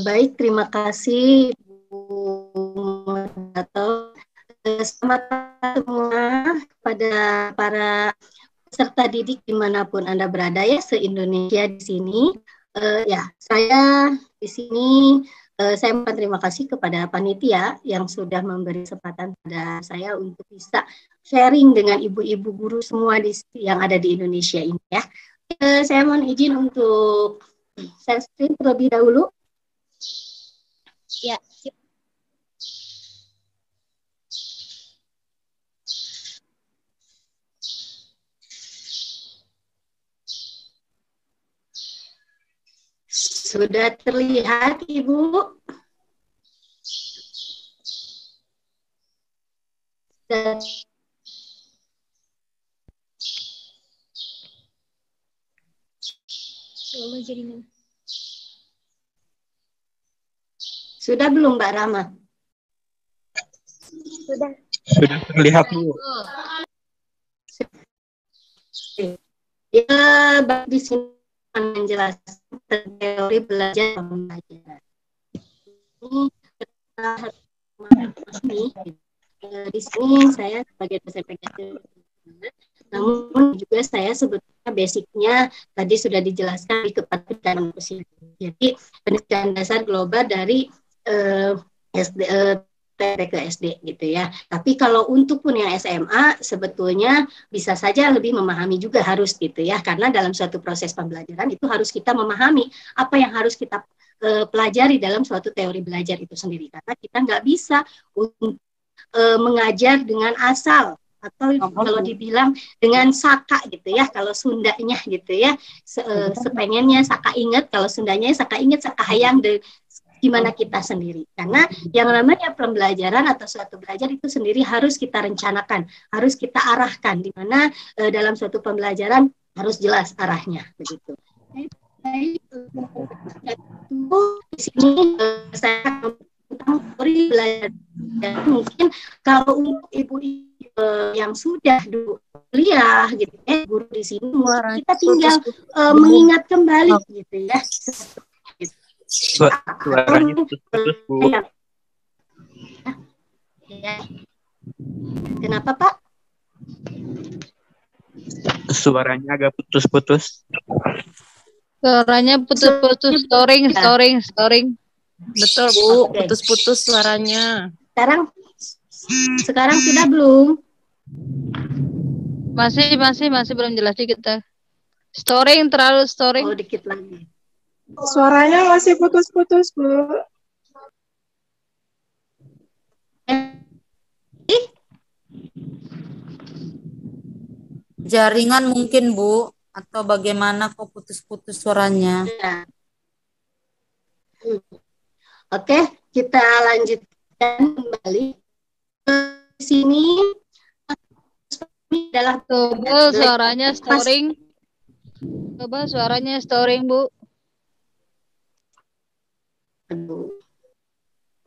Baik, terima kasih Bu Moderator. Selamat semua kepada para peserta didik dimanapun Anda berada ya, se-Indonesia di sini. Ya, saya di sini saya mau terima kasih kepada panitia yang sudah memberi kesempatan pada saya untuk bisa sharing dengan ibu-ibu guru semua yang ada di Indonesia ini ya. Saya mohon izin untuk share screen terlebih dahulu. Ya. Sudah terlihat, Ibu? Sudah belum, Mbak Rama? Sudah. Sudah terlihat, Bu. Ya, di sini menjelaskan teori belajar pembelajaran. Ini di sini saya sebagai dosen PKJ, namun juga saya sebetulnya basicnya tadi sudah dijelaskan di kepatutan prosedur. Jadi pendidikan dasar global dari SD, TP ke SD gitu ya. Tapi kalau untuk pun yang SMA sebetulnya bisa saja lebih memahami juga harus gitu ya, karena dalam suatu proses pembelajaran itu harus kita memahami apa yang harus kita pelajari dalam suatu teori belajar itu sendiri, karena kita nggak bisa mengajar dengan asal atau kalau dibilang dengan saka gitu ya, kalau Sundanya gitu ya, sepengennya saka inget, kalau Sundanya saka inget saka hayang de gimana kita sendiri. Karena yang namanya pembelajaran atau suatu belajar itu sendiri harus kita rencanakan, harus kita arahkan, di mana dalam suatu pembelajaran harus jelas arahnya begitu. Di sini saya teori belajar. Mungkin kalau untuk ibu-ibu yang sudah dulu kuliah gitu ya, guru di sini kita tinggal mengingat kembali gitu ya. Suaranya putus-putus, Bu. Kenapa, Pak? Suaranya agak putus-putus. Suaranya putus-putus, storing. Betul, Bu. Putus-putus suaranya. Sekarang sudah belum? Masih belum jelas kita. Storing. Oh, dikit lagi. Suaranya masih putus-putus, Bu. Jaringan mungkin, Bu, atau bagaimana kok putus-putus suaranya? Ya. Oke, kita lanjutkan kembali. Di sini adalah coba suaranya storing. Coba suaranya storing, Bu.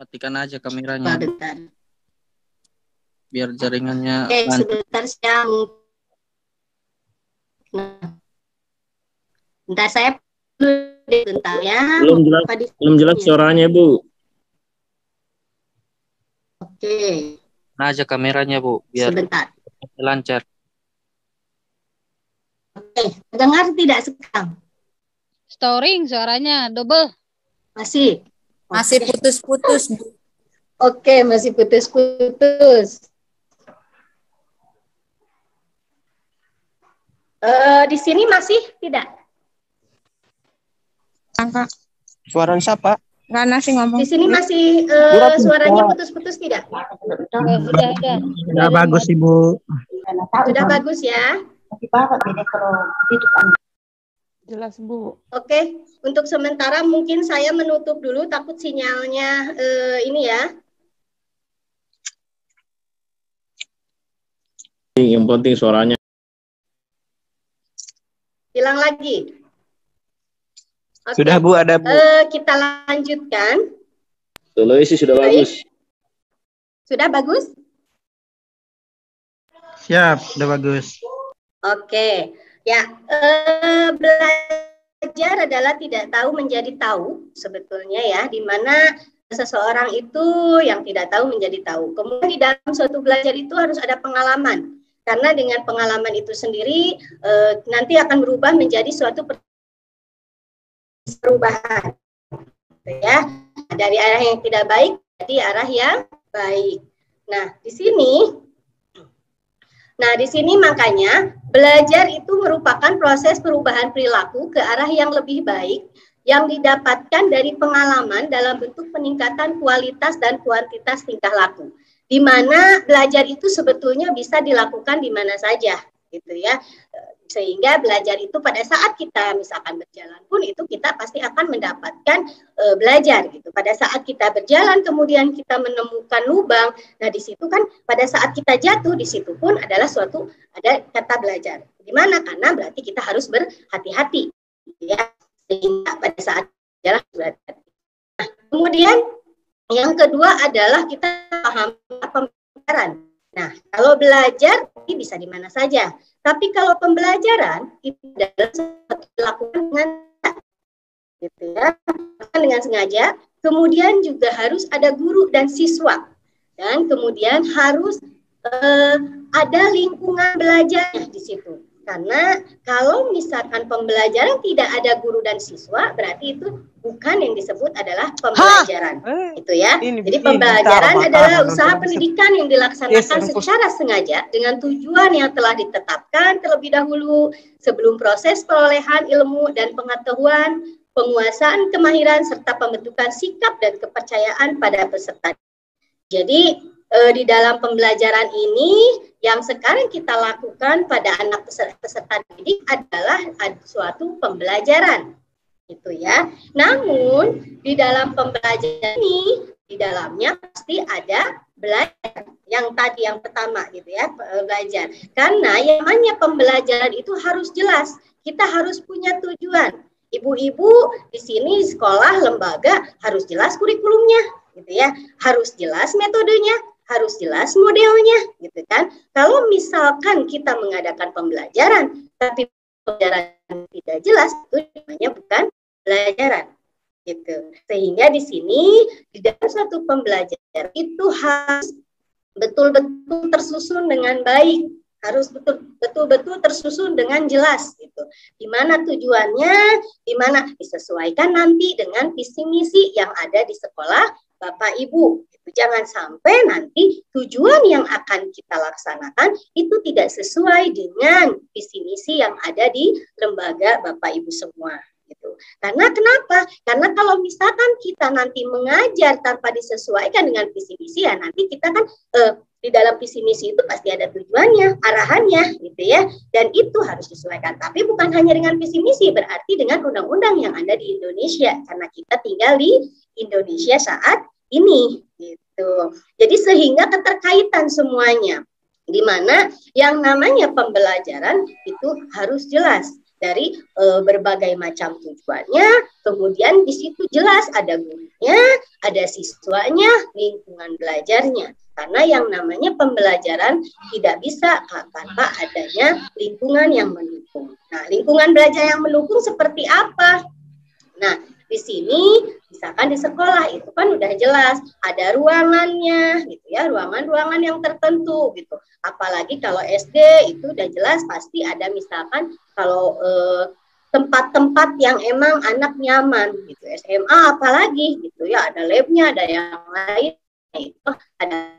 Matikan aja kameranya. Bentar. Biar jaringannya. Oke, sebentar saya. Bentar saya bentar ya. Belum jelas suaranya, Bu. Oke. Nah aja kameranya, Bu, biar sebentar. Lancar. Oke, dengar tidak sekarang? Storing suaranya double. Masih putus-putus, Bu. Oke, masih putus-putus. Di sini masih tidak? Suara siapa? Nggak nasi ngomong. Di sini masih suaranya putus-putus tidak? Sudah bagus, Ibu. Sudah bagus ya? Jelas, Bu. Oke, untuk sementara mungkin saya menutup dulu, takut sinyalnya ini ya. Yang penting suaranya. Hilang lagi. Oke. Sudah, Bu, ada, Bu. Kita lanjutkan. Solusi sudah bagus. Sudah bagus? Siap, sudah bagus. Oke. Ya, belajar belajar adalah tidak tahu menjadi tahu sebetulnya ya, di mana seseorang itu yang tidak tahu menjadi tahu. Kemudian di dalam suatu belajar itu harus ada pengalaman. Karena dengan pengalaman itu sendiri nanti akan berubah menjadi suatu perubahan. Ya, dari arah yang tidak baik jadi arah yang baik. Nah, di sini makanya belajar itu merupakan proses perubahan perilaku ke arah yang lebih baik yang didapatkan dari pengalaman dalam bentuk peningkatan kualitas dan kuantitas tingkah laku. Di mana belajar itu sebetulnya bisa dilakukan di mana saja, gitu ya. Sehingga belajar itu pada saat kita misalkan berjalan pun itu kita pasti akan mendapatkan belajar gitu. Pada saat kita berjalan kemudian kita menemukan lubang, nah di situ kan pada saat kita jatuh di situ pun adalah ada kata belajar. Di mana? Karena berarti kita harus berhati-hati ya. Sehingga pada saat jalan berhati-hati. Nah, kemudian yang kedua adalah kita paham pembelajaran. Nah, kalau belajar ini bisa di mana saja. Tapi kalau pembelajaran itu adalah dilakukan dengan sengaja. Kemudian juga harus ada guru dan siswa. Dan kemudian harus ada lingkungan belajarnya di situ. Karena kalau misalkan pembelajaran tidak ada guru dan siswa, berarti itu bukan yang disebut adalah pembelajaran. Itu ya. Jadi pembelajaran adalah usaha pendidikan yang dilaksanakan secara sengaja dengan tujuan yang telah ditetapkan terlebih dahulu sebelum proses perolehan ilmu dan pengetahuan, penguasaan kemahiran serta pembentukan sikap dan kepercayaan pada peserta. Jadi di dalam pembelajaran ini yang sekarang kita lakukan pada anak peserta didik adalah suatu pembelajaran, gitu ya. Namun di dalam pembelajaran ini di dalamnya pasti ada belajar. Yang tadi yang pertama gitu ya, belajar. Karena yang namanya pembelajaran itu harus jelas. Kita harus punya tujuan. Ibu-ibu di sini sekolah lembaga harus jelas kurikulumnya, gitu ya. Harus jelas metodenya. Harus jelas modelnya, gitu kan. Kalau misalkan kita mengadakan pembelajaran, tapi pembelajaran tidak jelas, itu namanya bukan pembelajaran, gitu. Sehingga di sini di dalam suatu pembelajaran itu harus betul-betul tersusun dengan baik, harus betul-betul tersusun dengan jelas, gitu. Di mana tujuannya, di mana disesuaikan nanti dengan visi misi yang ada di sekolah Bapak Ibu. Jangan sampai nanti tujuan yang akan kita laksanakan itu tidak sesuai dengan visi misi yang ada di lembaga Bapak Ibu semua. Gitu. Karena kenapa? Karena kalau misalkan kita nanti mengajar tanpa disesuaikan dengan visi misi, ya nanti kita kan di dalam visi misi itu pasti ada tujuannya, arahannya, gitu ya. Dan itu harus disesuaikan. Tapi bukan hanya dengan visi misi, berarti dengan undang-undang yang ada di Indonesia. Karena kita tinggal di Indonesia saat ini, gitu. Jadi sehingga keterkaitan semuanya, di mana yang namanya pembelajaran itu harus jelas dari berbagai macam tujuannya, kemudian di situ jelas ada gurunya, ada siswanya, lingkungan belajarnya. Karena yang namanya pembelajaran tidak bisa tanpa adanya lingkungan yang mendukung. Nah, lingkungan belajar yang mendukung seperti apa? Nah, di sini misalkan di sekolah itu kan udah jelas ada ruangannya gitu ya, ruangan-ruangan yang tertentu gitu. Apalagi kalau SD itu udah jelas pasti ada misalkan kalau tempat-tempat yang emang anak nyaman gitu. SMA apalagi gitu ya, ada labnya, ada yang lain itu ada.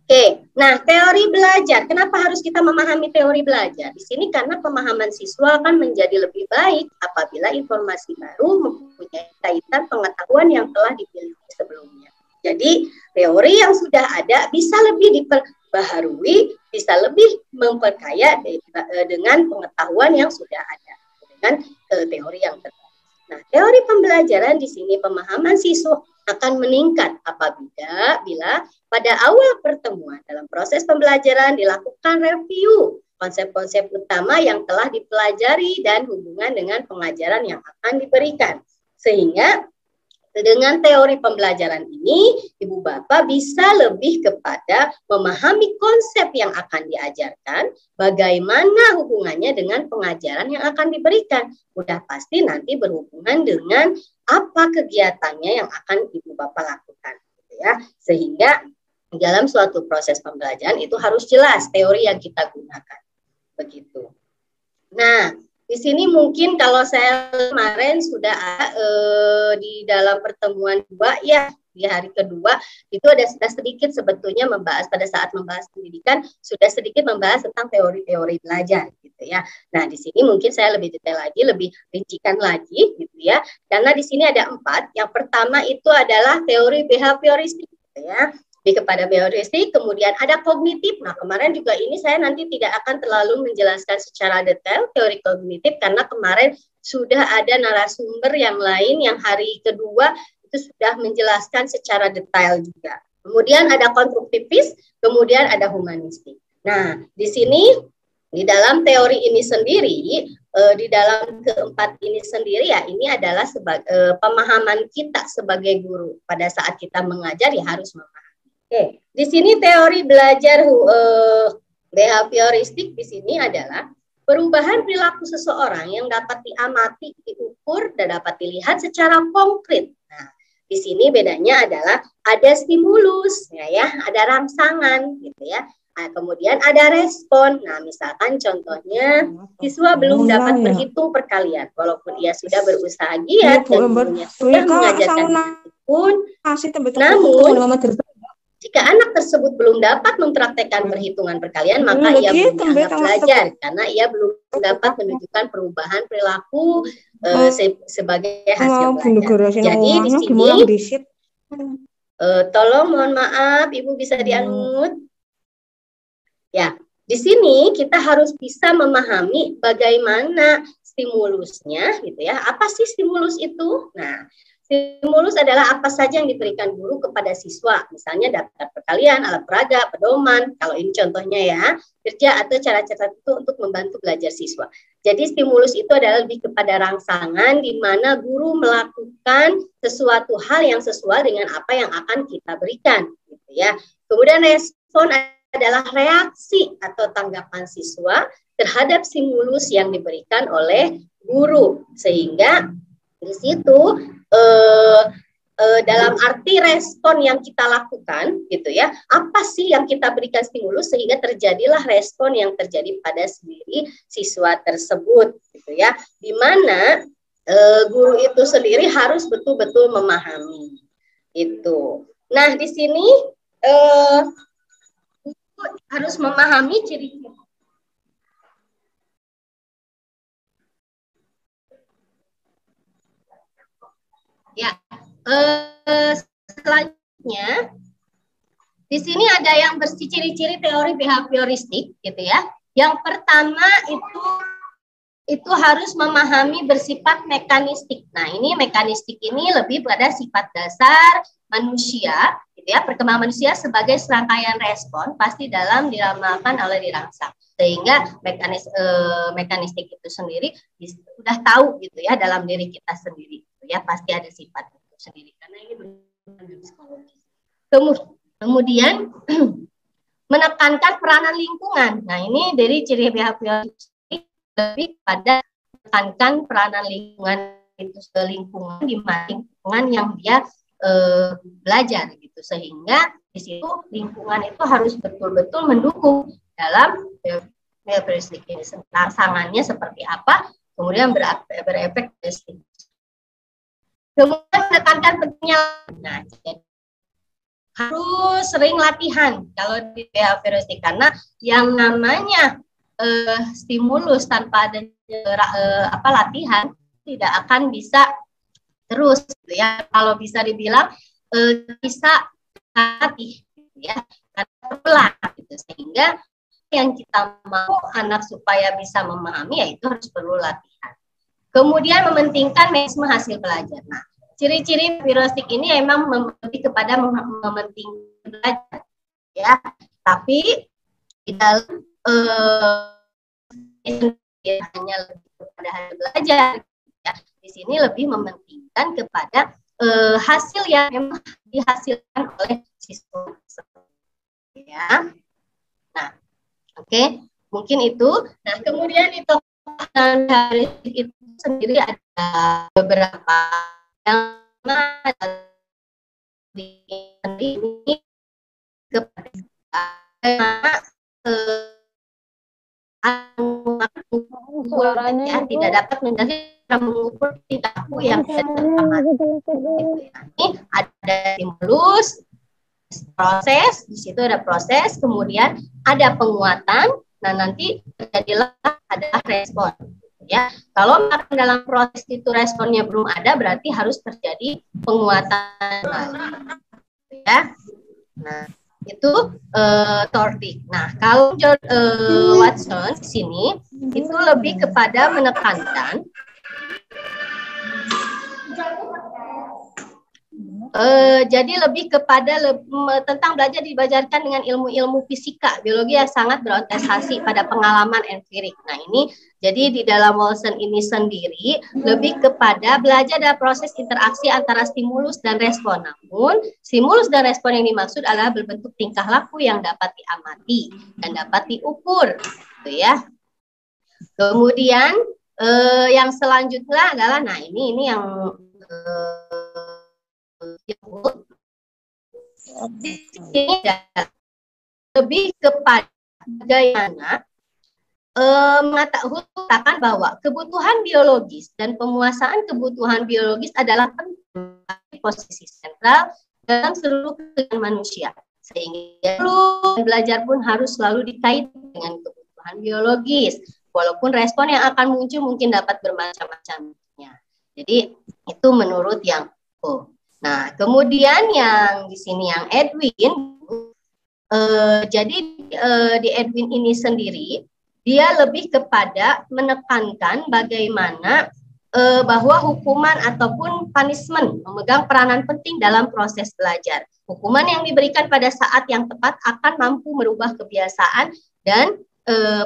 Oke, nah teori belajar. Kenapa harus kita memahami teori belajar? Di sini karena pemahaman siswa akan menjadi lebih baik apabila informasi baru mempunyai kaitan pengetahuan yang telah dimiliki sebelumnya. Jadi teori yang sudah ada bisa lebih diperbaharui, bisa lebih memperkaya dengan pengetahuan yang sudah ada, dengan teori yang terbaru. Nah, teori pembelajaran di sini pemahaman siswa akan meningkat apabila pada awal pertemuan dalam proses pembelajaran dilakukan review konsep-konsep utama yang telah dipelajari dan hubungan dengan pengajaran yang akan diberikan. Sehingga Dengan teori pembelajaran ini, Ibu Bapak bisa lebih kepada memahami konsep yang akan diajarkan, bagaimana hubungannya dengan pengajaran yang akan diberikan. Udah pasti nanti berhubungan dengan apa kegiatannya yang akan Ibu Bapak lakukan, gitu ya. Sehingga dalam suatu proses pembelajaran itu harus jelas teori yang kita gunakan, begitu. Nah, di sini mungkin kalau saya kemarin sudah di dalam pertemuan 2 ya, di hari kedua itu ada sedikit sebetulnya membahas pada saat membahas pendidikan sudah sedikit membahas tentang teori-teori belajar gitu ya. Nah, di sini mungkin saya lebih detail lagi, lebih rincikan lagi gitu ya. Karena di sini ada 4. Yang pertama itu adalah teori behavioristik gitu ya. Kepada behavioristik, kemudian ada kognitif. Nah, kemarin juga ini saya nanti tidak akan terlalu menjelaskan secara detail teori kognitif karena kemarin sudah ada narasumber yang lain yang hari kedua itu sudah menjelaskan secara detail juga. Kemudian ada konstruktivis, kemudian ada humanistik. Nah, di sini di dalam teori ini sendiri, di dalam keempat ini sendiri ya, ini adalah pemahaman kita sebagai guru pada saat kita mengajar ya harus memahami. Oke, di sini teori belajar behavioristik di sini adalah perubahan perilaku seseorang yang dapat diamati, diukur, dan dapat dilihat secara konkret. Nah, di sini bedanya adalah ada stimulus, ya, ada rangsangan, gitu ya. Nah, kemudian ada respon. Nah, misalkan contohnya siswa belum dapat berhitung perkalian, walaupun ia sudah berusaha giat dan gurunya sudah mengajarkan pun, namun jika anak tersebut belum dapat mempraktekkan perhitungan perkalian, maka ia belum dianggap belajar karena ia belum dapat menunjukkan perubahan perilaku sebagai hasil belajar. Jadi di sini, tolong mohon maaf, Ibu bisa di-unmute. Ya, di sini kita harus bisa memahami bagaimana stimulusnya, gitu ya. Apa sih stimulus itu? Nah, stimulus adalah apa saja yang diberikan guru kepada siswa, misalnya daftar perkalian, alat peraga, pedoman, kalau ini contohnya ya, kerja atau cara-cara itu untuk membantu belajar siswa. Jadi stimulus itu adalah lebih kepada rangsangan di mana guru melakukan sesuatu hal yang sesuai dengan apa yang akan kita berikan, gitu ya. Kemudian respon adalah reaksi atau tanggapan siswa terhadap stimulus yang diberikan oleh guru, sehingga di situ dalam arti respon yang kita lakukan gitu ya, apa sih yang kita berikan stimulus sehingga terjadilah respon yang terjadi pada sendiri siswa tersebut gitu ya, di mana guru itu sendiri harus betul-betul memahami itu. Nah, di sini harus memahami ciri-ciri. Ya, selanjutnya di sini ada yang ciri-ciri teori behavioristik, gitu ya. Yang pertama itu harus memahami bersifat mekanistik. Nah, ini mekanistik ini lebih pada sifat dasar manusia, gitu ya. Perkembangan manusia sebagai serangkaian respon pasti dalam diramalkan oleh dirangsang. Sehingga mekanistik itu sendiri sudah tahu gitu ya dalam diri kita sendiri. Ya, pasti ada sifat itu sendiri karena ini berhubungan psikologis. Kemudian menekankan peranan lingkungan. Nah, ini dari ciri behavioristik lebih pada menekankan peranan lingkungan itu lingkungan di lingkungan yang dia belajar gitu, sehingga di situ lingkungan itu harus betul-betul mendukung dalam behavioristik ini. Rangsangannya seperti apa, kemudian berefek positif. Kemudian menekankan pentingnya, nah, harus sering latihan kalau di behavioristik karena yang namanya stimulus tanpa ada latihan tidak akan bisa terus, gitu ya. Kalau bisa dibilang bisa latih, gitu ya, karena pelan, gitu. Sehingga yang kita mau anak supaya bisa memahami yaitu harus perlu latihan. Kemudian mementingkan mekanisme hasil belajar. Nah, ciri-ciri behavioristik ini memang lebih kepada mementingkan belajar, ya. Tapi di dalam hanya lebih kepada hasil belajar, ya. Di sini lebih mementingkan kepada hasil yang memang dihasilkan oleh siswa. Ya, nah, oke, mungkin itu. Nah, kemudian itu itu sendiri ada beberapa yang ini kepada Suaranya ya, tidak dapat mengukur tingkah laku yang tidak teramati. Ini ada stimulus, proses, di situ ada proses, kemudian ada penguatan, nah nanti terjadilah adalah respon. Ya, kalau dalam proses itu responnya belum ada, berarti harus terjadi penguatan lagi. Ya, nah itu Torvik. Nah, kalau Watson di sini itu lebih kepada menekankan jadi lebih kepada tentang belajar dibajarkan dengan ilmu-ilmu fisika, biologi yang sangat berorientasi pada pengalaman empirik. Nah, ini jadi di dalam Watson ini sendiri lebih kepada belajar dalam proses interaksi antara stimulus dan respon. Namun, stimulus dan respon yang dimaksud adalah berbentuk tingkah laku yang dapat diamati dan dapat diukur, gitu ya. Kemudian yang selanjutnya adalah, nah ini yang lebih kepada bagaimana mengatakan bahwa kebutuhan biologis dan penguasaan kebutuhan biologis adalah penting posisi sentral dalam seluruh kehidupan manusia, sehingga belajar pun harus selalu dikaitkan dengan kebutuhan biologis, walaupun respon yang akan muncul mungkin dapat bermacam-macamnya. Jadi itu menurut yang Nah, kemudian yang di sini yang Edwin, jadi di Edwin ini sendiri dia lebih kepada menekankan bagaimana bahwa hukuman ataupun punishment memegang peranan penting dalam proses belajar. Hukuman yang diberikan pada saat yang tepat akan mampu merubah kebiasaan dan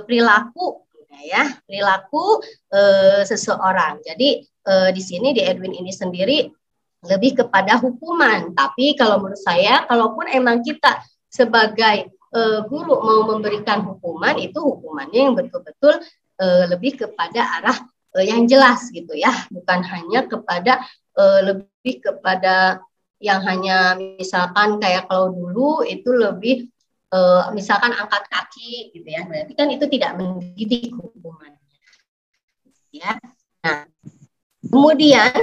perilaku, ya, perilaku seseorang. Jadi di sini di Edwin ini sendiri lebih kepada hukuman. Tapi kalau menurut saya, kalaupun emang kita sebagai guru mau memberikan hukuman, itu hukumannya yang betul-betul lebih kepada arah yang jelas gitu ya, bukan hanya kepada lebih kepada yang hanya misalkan kayak kalau dulu itu lebih misalkan angkat kaki gitu ya, berarti kan itu tidak mendidik hukumannya. Ya, nah kemudian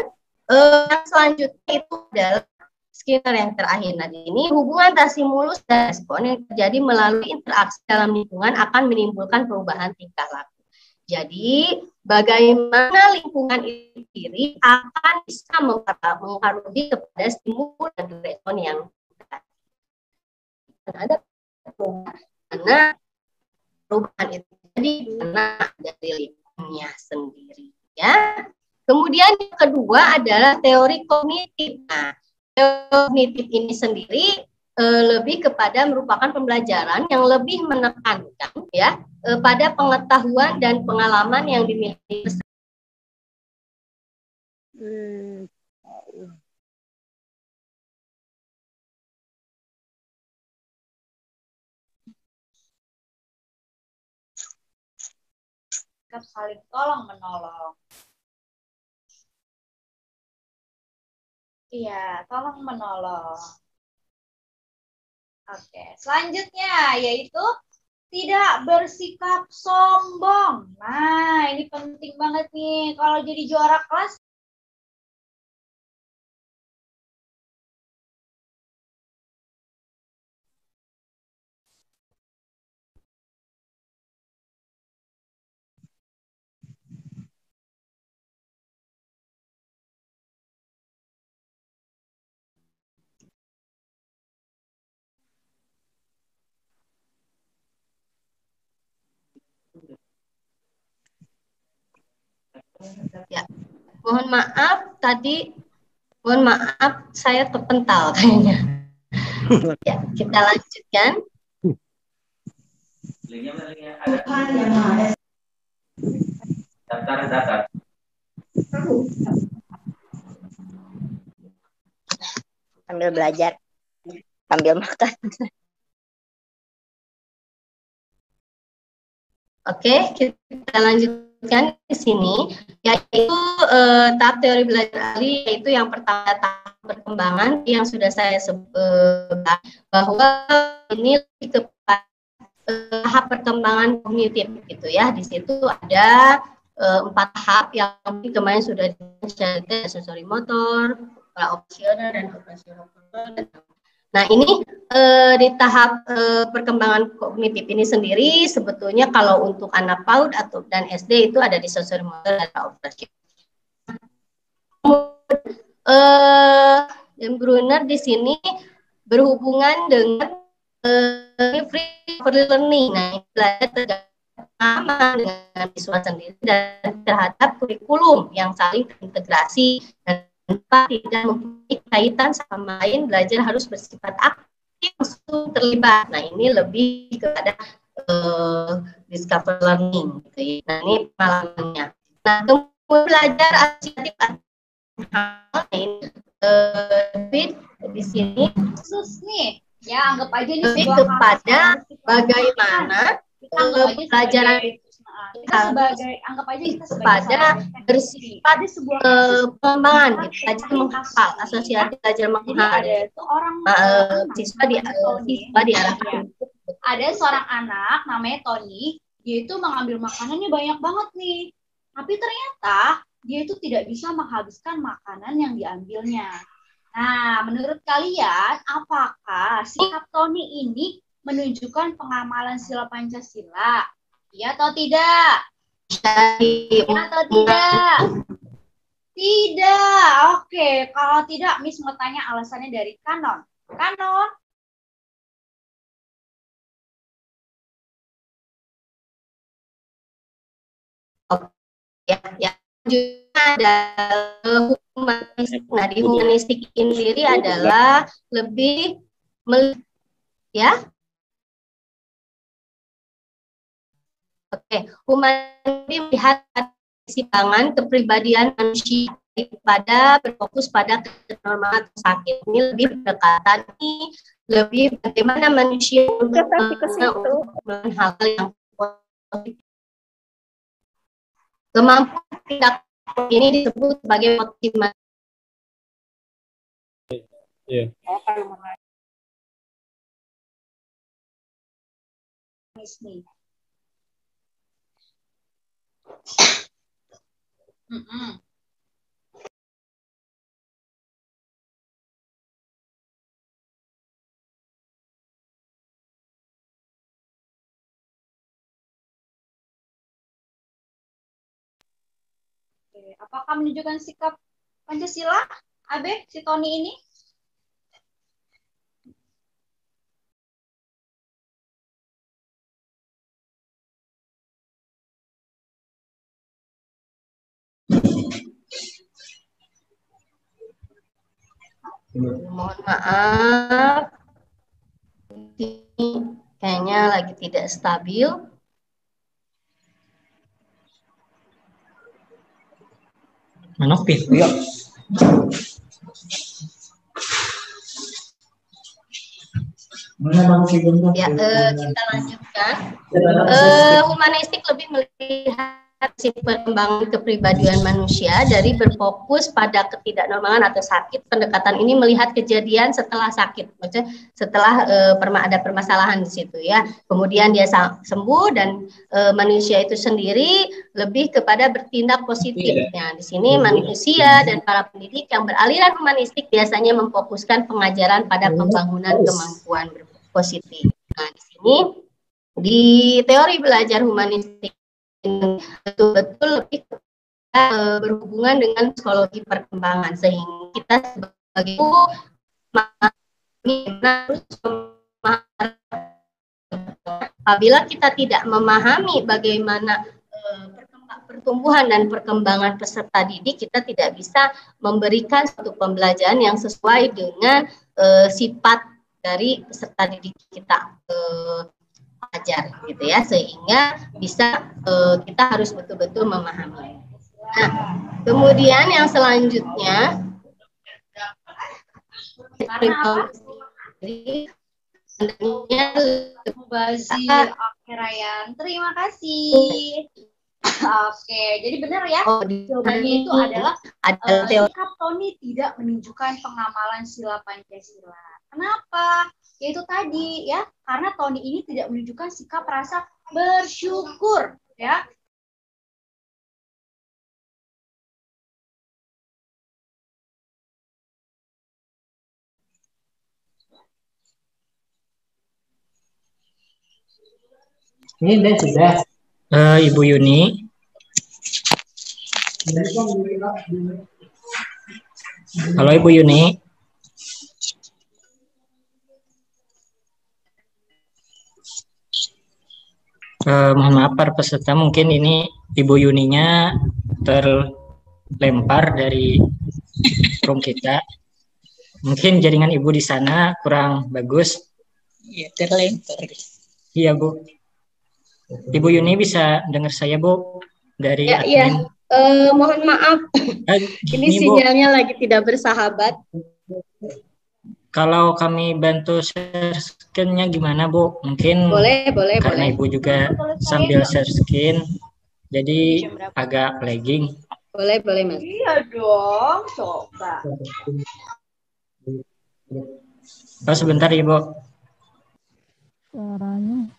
selanjutnya itu adalah Skinner yang terakhir. Nah, ini hubungan antara stimulus dan respon yang terjadi melalui interaksi dalam lingkungan akan menimbulkan perubahan tingkah laku. Jadi, bagaimana lingkungan itu sendiri akan bisa mempengaruhi kepada stimulus dan respon yang ada perubahan. Karena perubahan itu jadi karena dari lingkungannya sendiri, ya. Kemudian yang kedua adalah teori kognitif. Nah, teori kognitif ini sendiri lebih kepada merupakan pembelajaran yang lebih menekankan ya pada pengetahuan dan pengalaman yang dimiliki. Saling tolong menolong. Iya, tolong menolong. Oke, selanjutnya yaitu tidak bersikap sombong. Nah, ini penting banget nih. Kalau jadi juara kelas, ya, mohon maaf saya terpental kayaknya. Ya, kita lanjutkan. sambil belajar, sambil makan. Oke, kita lanjutkan di sini, yaitu tahap teori belajar ahli, yaitu yang pertama tahap perkembangan yang sudah saya sebut bahwa ini kepada tahap perkembangan kognitif gitu ya. Di situ ada 4 tahap yang kemarin sudah dibahas, sensori motor, operasional dan operasional. Nah ini di tahap perkembangan kognitif ini sendiri sebetulnya kalau untuk anak PAUD atau dan SD itu ada di sensori motor dan operasi. Dan Brunner di sini berhubungan dengan free learning. Nah ini belajar tergabung dengan siswa sendiri dan terhadap kurikulum yang saling terintegrasi dan tidak mempunyai kaitan sama lain, belajar harus bersifat aktif, langsung terlibat. Nah ini lebih kepada discover learning gitu ya. Nah ini pengalamannya. Nah kemudian belajar asosiatif ini di sini khusus nih ya, anggap aja ini lebih kepada bagaimana pelajaran kita sebagai anggap aja kita pada bersifat pengembangan gitu, belajar menghafal, asosiasi belajar menghafal. Ada itu orang siswa diarahkan. Ada seorang anak namanya Tony, dia itu mengambil makanannya banyak banget nih, tapi ternyata dia itu tidak bisa menghabiskan makanan yang diambilnya. Nah, menurut kalian apakah sikap Tony ini menunjukkan pengamalan sila Pancasila? Iya atau tidak? Iya atau tidak? Tidak. Oke, kalau tidak, Miss mau tanya alasannya dari Kanon. Kanon. Ya. Juga ada humanistik. Nah, di humanistik ini sendiri adalah lebih ya. Oke, humanistik melihat keseimbangan kepribadian manusia pada berfokus pada kenormalan sakit. Ini lebih berdekatan, lebih bagaimana manusia untuk melakukan hal-hal yang positif. Kemampuan tindak ini disebut sebagai motivasi. Iya. Apakah menunjukkan sikap Pancasila, Abe, si Tony ini? Mohon maaf, ini kayaknya lagi tidak stabil. Manopis, yuk. Ya, kita lanjutkan. Humanistik lebih melihat si perkembangan kepribadian manusia dari berfokus pada ketidaknormalan atau sakit. Pendekatan ini melihat kejadian setelah sakit, maksudnya setelah ada permasalahan di situ ya. Kemudian dia sembuh dan manusia itu sendiri lebih kepada bertindak positif. Nah, di sini manusia dan para pendidik yang beraliran humanistik biasanya memfokuskan pengajaran pada pembangunan kemampuan positif. Nah, di sini di teori belajar humanistik betul-betul lebih berhubungan dengan psikologi perkembangan, sehingga kita sebagai harus apabila kita tidak memahami bagaimana pertumbuhan dan perkembangan peserta didik, kita tidak bisa memberikan suatu pembelajaran yang sesuai dengan sifat dari peserta didik kita ajar gitu ya, sehingga bisa kita harus betul-betul memahami. Nah, kemudian yang selanjutnya Karena apa? Mubazir. Oke, Ryan. Terima kasih. Oke, jadi benar ya. Jawabannya itu adalah sikap Tony tidak menunjukkan pengamalan sila Pancasila. Kenapa? Yaitu tadi ya, karena Tony ini tidak menunjukkan sikap rasa bersyukur ya. Ini udah sudah. Ibu Yuni. Halo Ibu Yuni. Mohon maaf para peserta, mungkin ini Ibu Yuninya terlempar dari room kita. Mungkin jaringan Ibu di sana kurang bagus. Iya, terlempar. Iya Bu. Ibu Yuni bisa dengar saya Bu dari Ya, admin. iya. Mohon maaf, ini Bu, sinyalnya lagi tidak bersahabat. kalau kami bantu share screen-nya gimana Bu? Mungkin Boleh. karena Ibu juga sambil share screen, jadi agak lagging. Boleh Mas. Iya dong, coba. Oh, sebentar Ibu. Suaranya.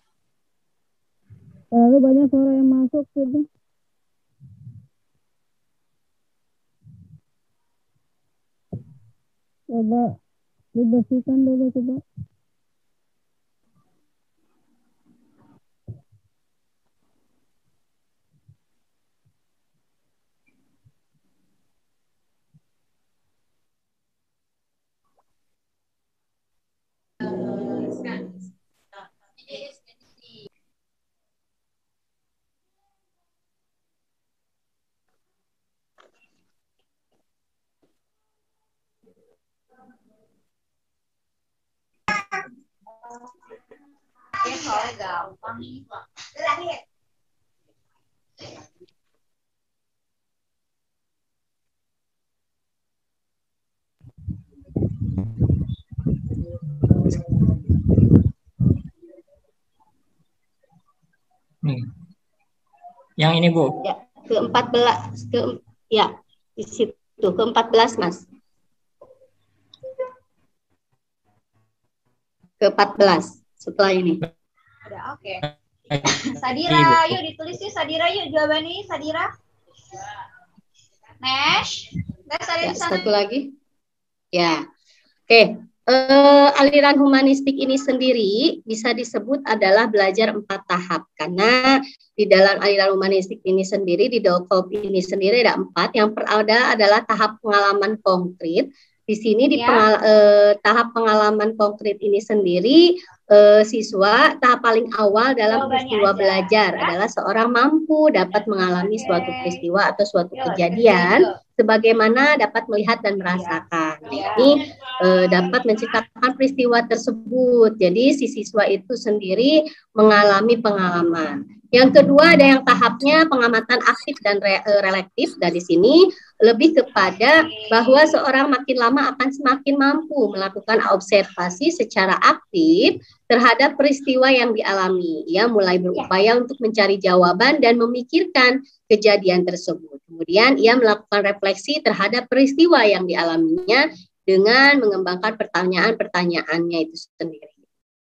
Lalu banyak suara yang masuk gitu. Coba dibersihkan dulu coba. Soalnya gampang. Nih. Yang ini Bu. Ya, ke-14 ya, di situ ke-14 Mas. Ke-14 setelah ini. Ada, oke. Sadira, yuk ditulis yuk Sadira, yuk jawabannya Sadira. Nesh, ada Ya, di sana. satu lagi. Ya. Oke. Aliran humanistik ini sendiri bisa disebut adalah belajar 4 tahap, karena di dalam aliran humanistik ini sendiri, di DOKOP ini sendiri ada 4. Yang pertama adalah tahap pengalaman konkret. Di sini di tahap pengalaman konkret ini sendiri, siswa tahap paling awal dalam peristiwa belajar adalah seorang mampu dapat mengalami suatu peristiwa atau suatu kejadian sebagaimana dapat melihat dan merasakan. Ini dapat menciptakan peristiwa tersebut. Jadi si siswa itu sendiri mengalami pengalaman. Yang kedua ada yang tahapnya pengamatan aktif dan relektif. Dan di sini lebih kepada bahwa seorang makin lama akan semakin mampu melakukan observasi secara aktif terhadap peristiwa yang dialami. Ia mulai berupaya untuk mencari jawaban dan memikirkan kejadian tersebut. Kemudian ia melakukan refleksi terhadap peristiwa yang dialaminya dengan mengembangkan pertanyaan-pertanyaannya itu sendiri.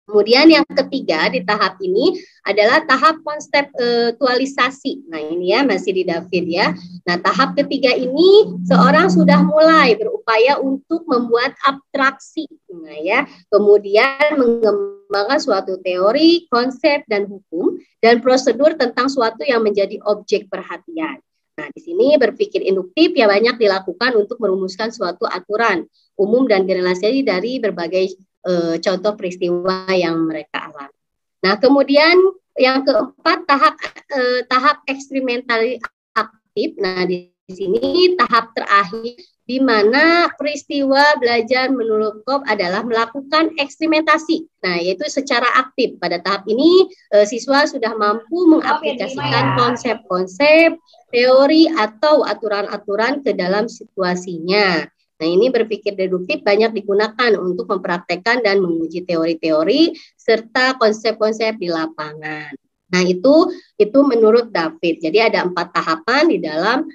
Kemudian yang ketiga di tahap ini adalah tahap konseptualisasi. Nah ini ya masih di David ya. Nah tahap ketiga ini seorang sudah mulai berupaya untuk membuat abstraksi. Nah ya, kemudian mengembangkan suatu teori, konsep dan hukum dan prosedur tentang suatu yang menjadi objek perhatian. Nah di sini berpikir induktif ya banyak dilakukan untuk merumuskan suatu aturan umum dan direlasiasi dari berbagai contoh peristiwa yang mereka alami. Nah, kemudian yang keempat tahap eksperimental aktif. Nah, di sini tahap terakhir di mana peristiwa belajar menurut KOP adalah melakukan eksperimentasi. Nah, yaitu secara aktif. Pada tahap ini siswa sudah mampu mengaplikasikan konsep-konsep, teori atau aturan-aturan ke dalam situasinya. Nah, ini berpikir deduktif banyak digunakan untuk mempraktekkan dan menguji teori-teori serta konsep-konsep di lapangan. Nah, itu menurut David. Jadi ada 4 tahapan di dalam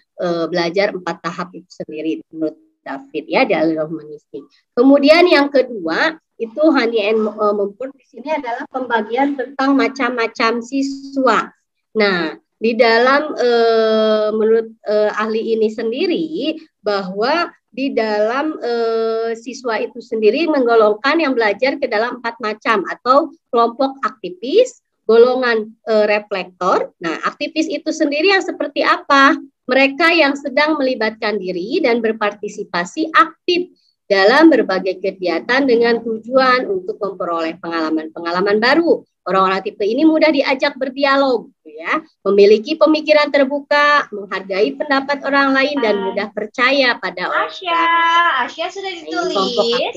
belajar 4 tahap itu sendiri menurut David ya, di aliran humanistik. Kemudian yang kedua itu Honey and Mumford di sini adalah pembagian tentang macam-macam siswa. Nah, di dalam menurut ahli ini sendiri bahwa di dalam siswa itu sendiri menggolongkan yang belajar ke dalam 4 macam atau kelompok aktivis, golongan reflektor. Nah, aktivis itu sendiri yang seperti apa? Mereka yang sedang melibatkan diri dan berpartisipasi aktif dalam berbagai kegiatan dengan tujuan untuk memperoleh pengalaman-pengalaman baru. Orang-orang tipe ini mudah diajak berdialog, ya, memiliki pemikiran terbuka, menghargai pendapat orang lain dan mudah percaya pada orang lain. Asya sudah ditulis.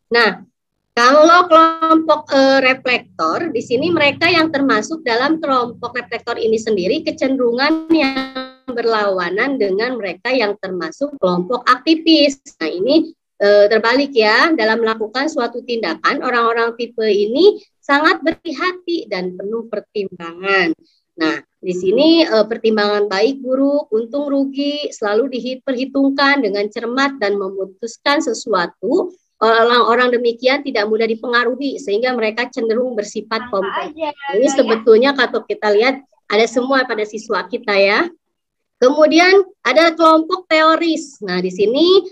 Nah, kalau kelompok reflektor di sini mereka yang termasuk dalam kelompok reflektor ini sendiri kecenderungan yang berlawanan dengan mereka yang termasuk kelompok aktivis. Nah, ini terbalik ya, dalam melakukan suatu tindakan orang-orang tipe ini sangat berhati-hati dan penuh pertimbangan. Nah, di sini pertimbangan baik buruk, untung rugi selalu diperhitungkan dengan cermat dan memutuskan sesuatu. Orang-orang demikian tidak mudah dipengaruhi sehingga mereka cenderung bersifat kompak. Ini sebetulnya kalau kita lihat ada semua pada siswa kita ya. Kemudian ada kelompok teoris. Nah, di sini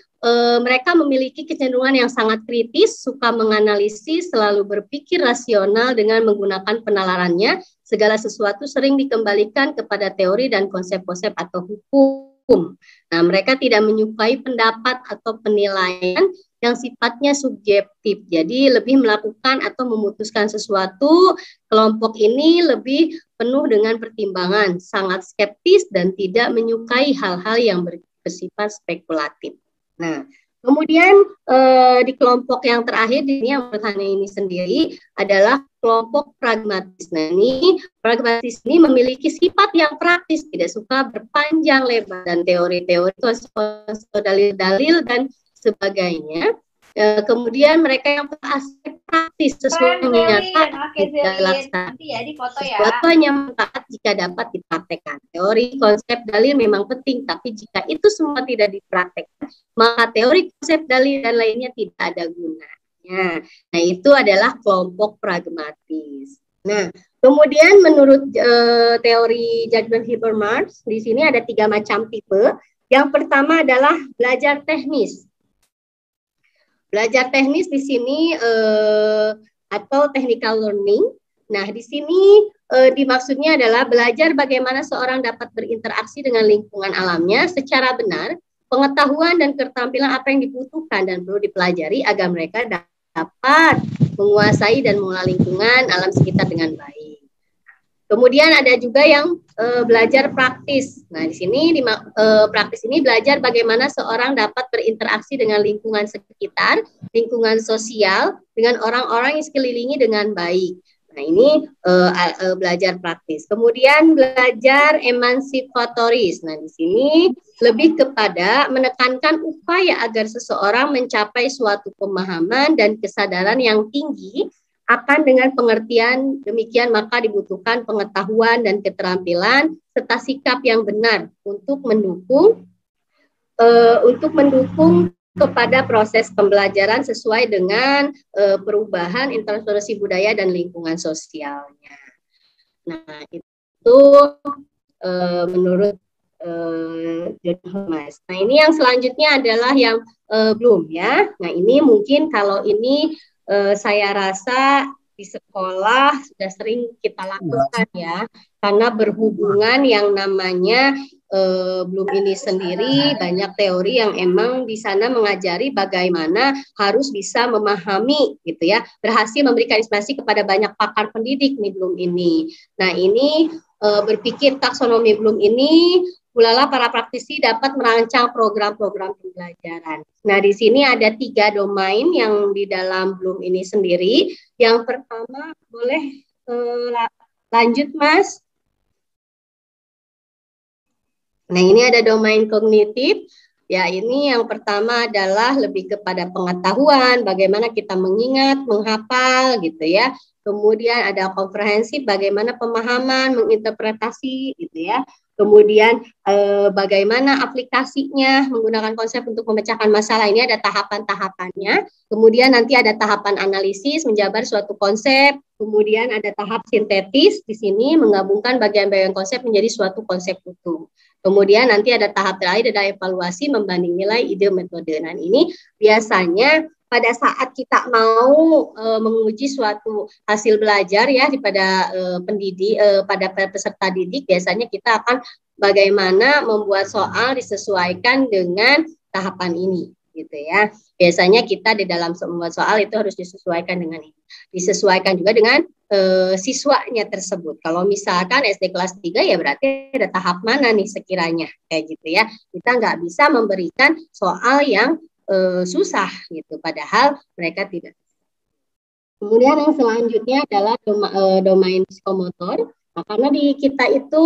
mereka memiliki kecenderungan yang sangat kritis, suka menganalisis, selalu berpikir rasional dengan menggunakan penalarannya. Segala sesuatu sering dikembalikan kepada teori dan konsep-konsep atau hukum. Nah, mereka tidak menyukai pendapat atau penilaian yang sifatnya subjektif. Jadi lebih melakukan atau memutuskan sesuatu, kelompok ini lebih penuh dengan pertimbangan, sangat skeptis dan tidak menyukai hal-hal yang bersifat spekulatif. Nah, kemudian di kelompok yang terakhir yang bertanya ini sendiri adalah kelompok pragmatis. Nah, ini pragmatis ini memiliki sifat yang praktis, tidak suka berpanjang lebar dan teori-teori, dalil-dalil dan sebagainya. Kemudian mereka yang aspek praktis sesuai nyata dilaksanakan. Sesuatu hanya manfaat jika dapat dipraktekkan. Teori, konsep, dalil memang penting, tapi jika itu semua tidak dipraktekkan, maka teori, konsep, dalil dan lainnya tidak ada gunanya. Nah, itu adalah kelompok pragmatis. Nah, kemudian menurut teori judgment Habermas, di sini ada 3 macam tipe. Yang pertama adalah belajar teknis. Belajar teknis di sini atau technical learning. Nah, di sini dimaksudnya adalah belajar bagaimana seorang dapat berinteraksi dengan lingkungan alamnya secara benar, pengetahuan dan keterampilan apa yang dibutuhkan dan perlu dipelajari agar mereka dapat menguasai dan mengelola lingkungan alam sekitar dengan baik. Kemudian ada juga yang belajar praktis. Nah, di sini praktis ini belajar belajar seorang dapat berinteraksi dengan lingkungan sekitar, lingkungan sosial, dengan orang-orang yang sekelilingi dengan baik. Nah, ini belajar praktis. Kemudian belajar emansipatoris. Nah, di sini lebih kepada menekankan upaya agar seseorang mencapai suatu pemahaman dan kesadaran yang tinggi akan dengan pengertian demikian maka dibutuhkan pengetahuan dan keterampilan serta sikap yang benar untuk mendukung kepada proses pembelajaran sesuai dengan perubahan transformasi budaya dan lingkungan sosialnya. Nah, itu menurut John Habermas. Nah, ini yang selanjutnya adalah yang Bloom ya. Nah, ini mungkin kalau ini saya rasa di sekolah sudah sering kita lakukan ya, karena berhubungan yang namanya Bloom ini sendiri banyak teori yang emang di sana mengajari bagaimana harus bisa memahami gitu ya, berhasil memberikan inspirasi kepada banyak pakar pendidik nih Bloom ini. Nah, ini berpikir taksonomi Bloom ini mulailah para praktisi dapat merancang program-program pembelajaran. Nah, di sini ada 3 domain yang di dalam Bloom ini sendiri. Yang pertama, boleh lanjut, Mas. Nah, ini ada domain kognitif, Ya, ini yang pertama adalah lebih kepada pengetahuan, bagaimana kita mengingat, menghafal gitu ya. Kemudian ada komprehensif, bagaimana pemahaman, menginterpretasi gitu ya. Kemudian bagaimana aplikasinya menggunakan konsep untuk memecahkan masalah. Ini ada tahapan-tahapannya. Kemudian nanti ada tahapan analisis, menjabar suatu konsep. Kemudian ada tahap sintetis di sini menggabungkan bagian-bagian konsep menjadi suatu konsep utuh. Kemudian nanti ada tahap terakhir, ada evaluasi, membanding nilai, ide, metode. Nah, ini biasanya pada saat kita mau menguji suatu hasil belajar ya pada pendidik, pada peserta didik, biasanya kita akan bagaimana membuat soal disesuaikan dengan tahapan ini, gitu ya. Biasanya kita di dalam membuat soal itu harus disesuaikan dengan ini. Disesuaikan juga dengan siswanya tersebut. Kalau misalkan SD kelas 3 ya berarti ada tahap mana nih sekiranya kayak gitu ya. Kita nggak bisa memberikan soal yang susah gitu, padahal mereka tidak. Kemudian yang selanjutnya adalah domain psikomotor. Nah, karena di kita itu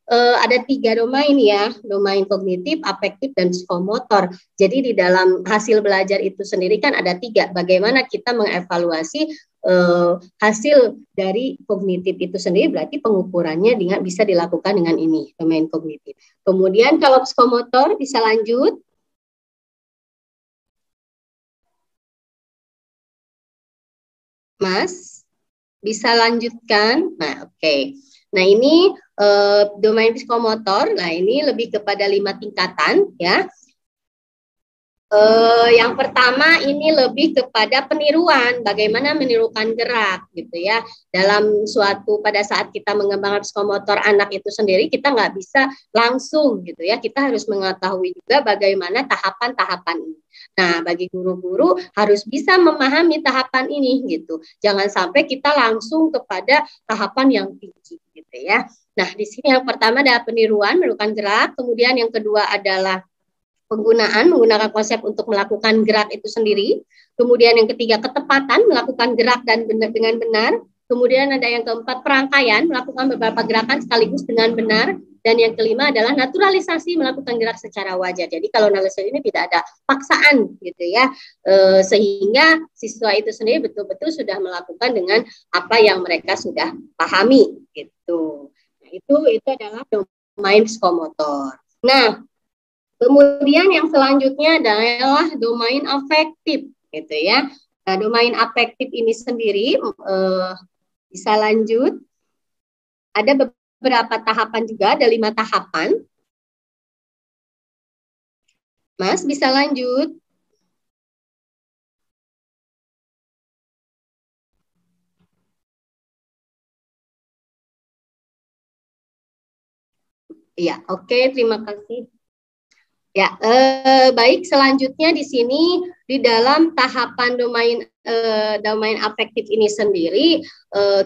ada 3 domain ya, domain kognitif, afektif, dan psikomotor. Jadi di dalam hasil belajar itu sendiri kan ada 3. Bagaimana kita mengevaluasi hasil dari kognitif itu sendiri, berarti pengukurannya bisa dilakukan dengan ini, domain kognitif. Kemudian kalau psikomotor bisa lanjut. Mas, bisa lanjutkan? Nah, oke. Nah, ini domain psikomotor. Nah, ini lebih kepada 5 tingkatan ya. Yang pertama ini lebih kepada peniruan, bagaimana menirukan gerak gitu ya. Dalam pada saat kita mengembangkan psikomotor anak itu sendiri, kita nggak bisa langsung gitu ya. Kita harus mengetahui juga bagaimana tahapan-tahapan ini. Nah, bagi guru-guru harus bisa memahami tahapan ini gitu. Jangan sampai kita langsung kepada tahapan yang tinggi gitu ya. Nah, di sini yang pertama adalah peniruan, menirukan gerak. Kemudian yang kedua adalah menggunakan konsep untuk melakukan gerak itu sendiri. Kemudian yang ketiga ketepatan, melakukan gerak dengan benar. Kemudian ada yang keempat perangkaian, melakukan beberapa gerakan sekaligus dengan benar. Dan yang kelima adalah naturalisasi, melakukan gerak secara wajar. Jadi kalau naturalisasi ini tidak ada paksaan gitu ya, sehingga siswa itu sendiri betul-betul sudah melakukan dengan apa yang mereka sudah pahami gitu. Nah, itu adalah domain psikomotor. Nah, kemudian yang selanjutnya adalah domain afektif, gitu ya. Nah, domain afektif ini sendiri bisa lanjut. Ada beberapa tahapan juga, ada 5 tahapan. Mas, bisa lanjut. Iya, oke, terima kasih. Ya, baik. Selanjutnya di sini di dalam tahapan domain afektif ini sendiri,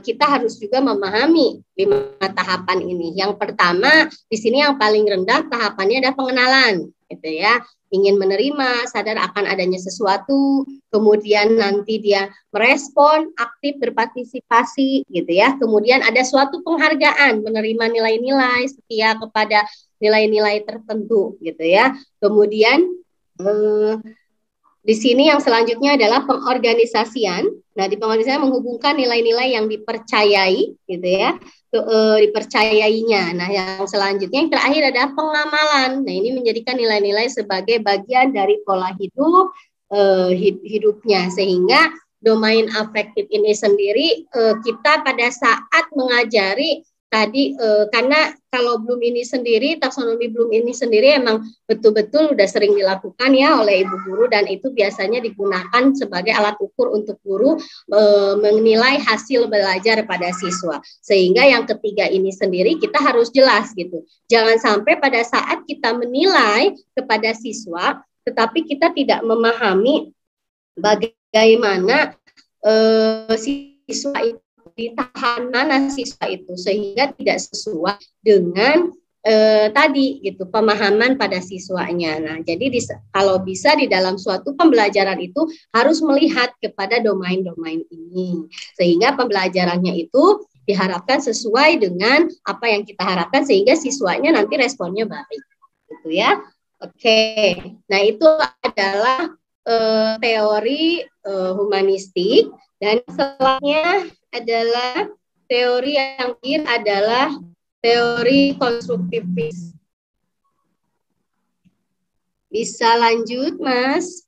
kita harus juga memahami 5 tahapan ini. Yang pertama di sini yang paling rendah tahapannya adalah pengenalan, gitu ya. Ingin menerima, sadar akan adanya sesuatu, kemudian nanti dia merespon, aktif, berpartisipasi, gitu ya. Kemudian ada suatu penghargaan, menerima nilai-nilai, setia kepada nilai-nilai tertentu gitu ya. Kemudian di sini yang selanjutnya adalah pengorganisasian. Nah, di pengorganisasian menghubungkan nilai-nilai yang dipercayai gitu ya, dipercayainya. Nah, yang selanjutnya yang terakhir adalah pengamalan. Nah, ini menjadikan nilai-nilai sebagai bagian dari pola hidupnya, sehingga domain afektif ini sendiri kita pada saat mengajari tadi karena kalau Bloom ini sendiri, taksonomi Bloom ini sendiri emang betul-betul udah sering dilakukan ya oleh ibu guru, dan itu biasanya digunakan sebagai alat ukur untuk guru menilai hasil belajar pada siswa. Sehingga yang ketiga ini sendiri kita harus jelas gitu. Jangan sampai pada saat kita menilai kepada siswa, tetapi kita tidak memahami bagaimana siswa itu ditahan mana siswa itu, sehingga tidak sesuai dengan tadi gitu pemahaman pada siswanya. Nah, jadi kalau bisa di dalam suatu pembelajaran itu harus melihat kepada domain-domain ini, sehingga pembelajarannya itu diharapkan sesuai dengan apa yang kita harapkan, sehingga siswanya nanti responnya baik gitu ya. Oke, nah itu adalah teori humanistik, dan setelahnya adalah teori yang terakhir adalah teori konstruktivis. Bisa lanjut, Mas?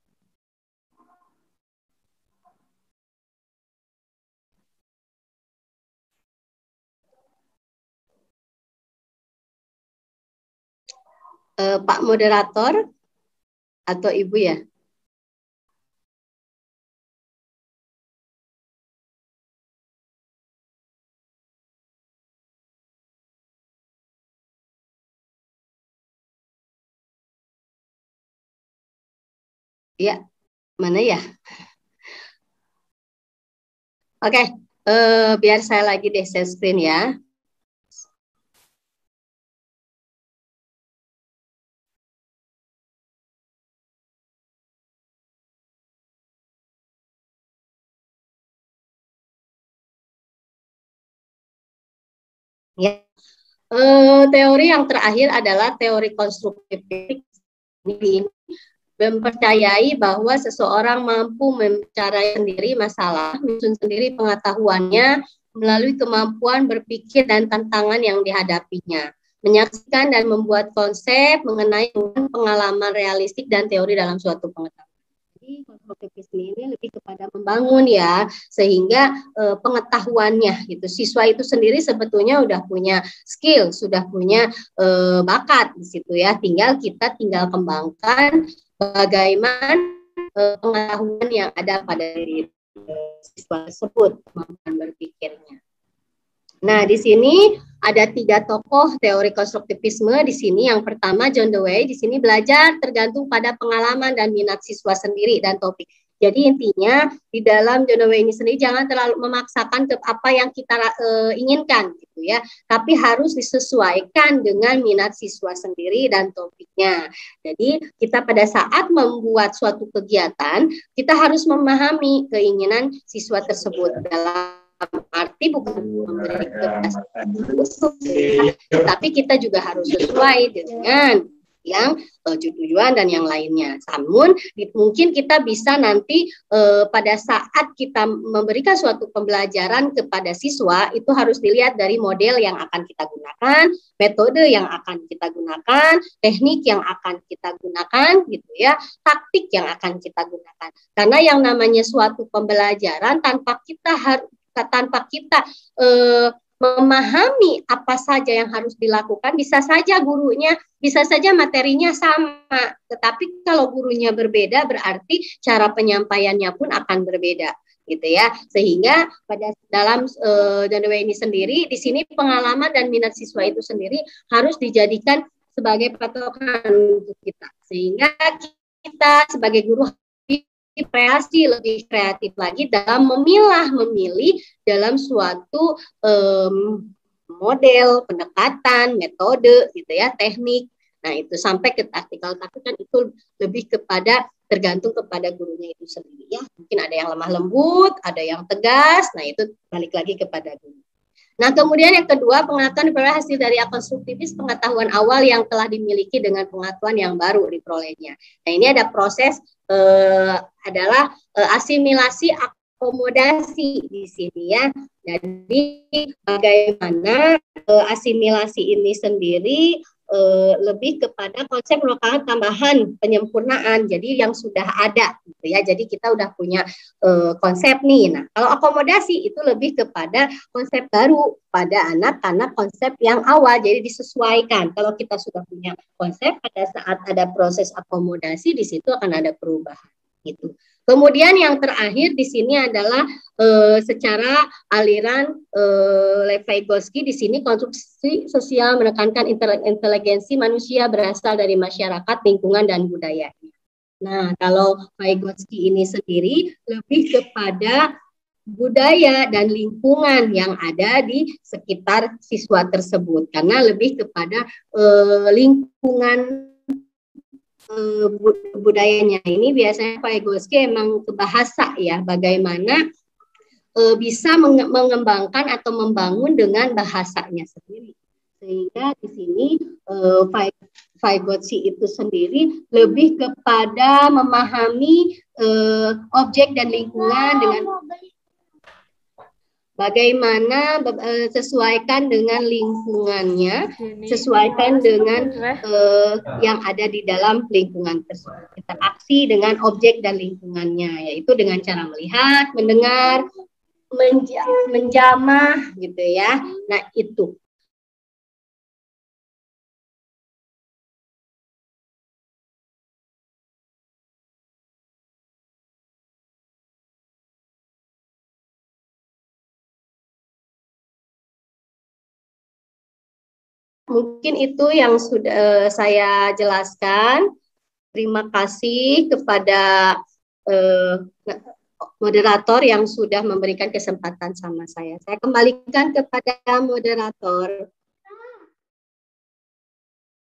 Pak moderator atau Ibu ya? Ya, mana ya? Oke, biar saya lagi deh share screen ya. Ya, teori yang terakhir adalah teori konstruktivis. Ini mempercayai bahwa seseorang mampu mencarai sendiri masalah, menyusun sendiri pengetahuannya melalui kemampuan berpikir dan tantangan yang dihadapinya, menyaksikan dan membuat konsep mengenai pengalaman realistik dan teori dalam suatu pengetahuan. Jadi konstruktivisme ini lebih kepada membangun ya, sehingga pengetahuannya gitu. Siswa itu sendiri sebetulnya udah punya skill, sudah punya bakat di situ ya. Tinggal kembangkan bagaimana pengetahuan yang ada pada diri siswa tersebut, kemampuan berpikirnya. Nah, di sini ada 3 tokoh teori konstruktivisme. Di sini yang pertama John Dewey. Di sini belajar tergantung pada pengalaman dan minat siswa sendiri dan topik. Jadi intinya di dalam John Dewey ini sendiri jangan terlalu memaksakan ke apa yang kita inginkan gitu ya, tapi harus disesuaikan dengan minat siswa sendiri dan topiknya. Jadi kita pada saat membuat suatu kegiatan, kita harus memahami keinginan siswa tersebut dalam arti bukan memberi tugas khusus, tapi kita juga harus sesuai dengan yang tujuan dan yang lainnya. Namun mungkin kita bisa nanti pada saat kita memberikan suatu pembelajaran kepada siswa itu harus dilihat dari model yang akan kita gunakan, metode yang akan kita gunakan, teknik yang akan kita gunakan gitu ya, taktik yang akan kita gunakan. Karena yang namanya suatu pembelajaran tanpa kita memahami apa saja yang harus dilakukan, bisa saja gurunya, bisa saja materinya sama, tetapi kalau gurunya berbeda berarti cara penyampaiannya pun akan berbeda, gitu ya. Sehingga pada dalam John Dewey ini sendiri, di sini pengalaman dan minat siswa itu sendiri harus dijadikan sebagai patokan untuk kita, sehingga kita sebagai guru lebih kreatif lagi dalam memilih dalam suatu model, pendekatan, metode gitu ya, teknik. Nah, itu sampai ke taktikal, tapi kan itu lebih kepada tergantung kepada gurunya itu sendiri ya. Mungkin ada yang lemah lembut, ada yang tegas. Nah, itu balik lagi kepada guru. Nah, kemudian yang kedua, pengetahuan diperoleh hasil dari konstruktivis, pengetahuan awal yang telah dimiliki dengan pengetahuan yang baru diperolehnya. Nah, ini ada proses adalah asimilasi akomodasi di sini ya. Jadi bagaimana asimilasi ini sendiri lebih kepada konsep merupakan tambahan penyempurnaan, jadi yang sudah ada gitu ya. Jadi kita udah punya konsep nih. Nah, kalau akomodasi itu lebih kepada konsep baru pada anak karena konsep yang awal, jadi disesuaikan. Kalau kita sudah punya konsep, pada saat ada proses akomodasi di situ akan ada perubahan gitu. Kemudian yang terakhir di sini adalah secara aliran Lev-Vygotsky. Di sini konstruksi sosial menekankan inteligensi manusia berasal dari masyarakat, lingkungan, dan budaya. Nah, kalau Vygotsky ini sendiri lebih kepada budaya dan lingkungan yang ada di sekitar siswa tersebut, karena lebih kepada lingkungan budayanya. Ini biasanya Vygotsky emang ke bahasa ya, bagaimana bisa mengembangkan atau membangun dengan bahasanya sendiri, Sehingga di sini Vygotsky itu sendiri lebih kepada memahami objek dan lingkungan dengan bagaimana sesuaikan dengan lingkungannya, sesuaikan dengan yang ada di dalam lingkungan tersebut. Interaksi dengan objek dan lingkungannya, yaitu dengan cara melihat, mendengar, menjamah, gitu ya. Nah itu. Mungkin itu yang sudah saya jelaskan. Terima kasih kepada moderator yang sudah memberikan kesempatan sama saya. Saya kembalikan kepada moderator.